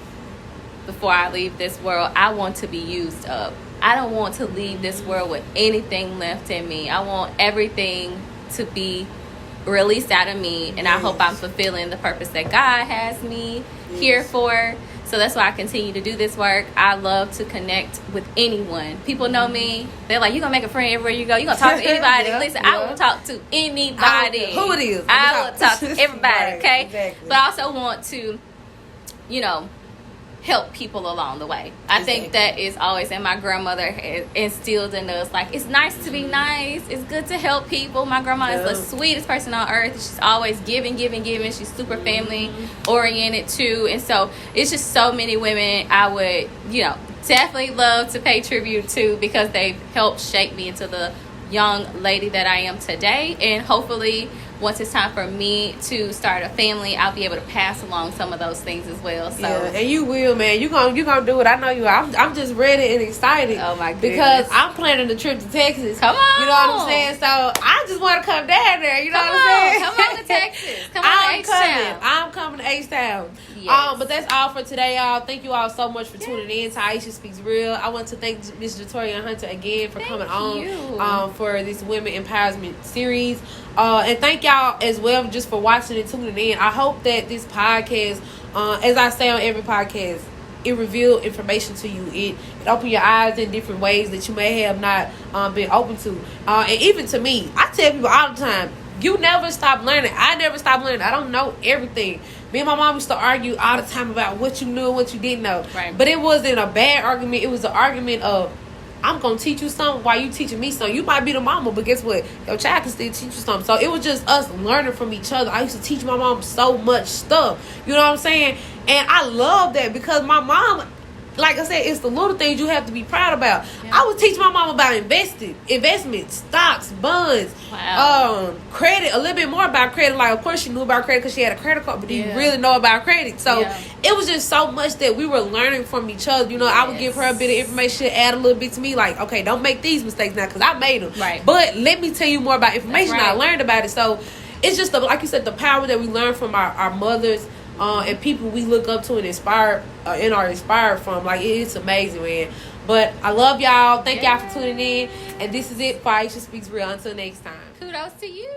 before I leave this world, I want to be used up. I don't want to leave this world with anything left in me. I want everything to be released out of me, and I hope I'm fulfilling the purpose that God has me here for. So that's why I continue to do this work. I love to connect with anyone. People know me. They're like, you're going to make a friend everywhere you go. You're going to talk to anybody. Listen, I will talk to anybody. Who it is. I will talk to everybody, right, okay? Exactly. But I also want to, you know, help people along the way. I think that is always, and my grandmother has instilled in us, like, it's nice to be nice. It's good to help people. My grandma is the sweetest person on earth. She's always giving. She's super family oriented too. And so it's just so many women I would, you know, definitely love to pay tribute to, because they've helped shape me into the young lady that I am today. And hopefully once it's time for me to start a family, I'll be able to pass along some of those things as well. So and you will, man. You gonna do it. I know you are. I'm just ready and excited. Oh my goodness. Because I'm planning the trip to Texas. Come on. You know what I'm saying? So I just want to come down there. You know what I'm saying? Come on to Texas. Come on to H-Town. I'm coming to H-Town. Yes. But that's all for today, y'all. Thank you all so much for tuning in to Aisha Speaks Real. I want to thank Miss JITORIA Hunter again for coming on for this Women Empowerment series. And thank y'all as well just for watching and tuning in. I hope that this podcast, as I say on every podcast, it revealed information to you. It opened your eyes in different ways that you may have not been open to. And even to me, I tell people all the time, you never stop learning. I never stop learning. I don't know everything. Me and my mom used to argue all the time about what you knew and what you didn't know. Right. But it wasn't a bad argument. It was an argument of, I'm going to teach you something while you teaching me something. You might be the mama, but guess what? Your child can still teach you something. So it was just us learning from each other. I used to teach my mom so much stuff. You know what I'm saying? And I love that, because my mom, like I said, it's the little things you have to be proud about. Yeah. I would teach my mom about investment, stocks, bonds, credit, a little bit more about credit. Like, of course, she knew about credit because she had a credit card, but did you really know about credit? So it was just so much that we were learning from each other. You know, I would give her a bit of information, add a little bit to me, like, okay, don't make these mistakes now because I made them. Right. But let me tell you more about information I learned about it. So it's just, like you said, the power that we learn from our mothers. And people we look up to and inspire and are inspired from. Like, it's amazing, man. But I love y'all. Thank y'all for tuning in. And this is it for Aisha Speaks Real. Until next time. Kudos to you.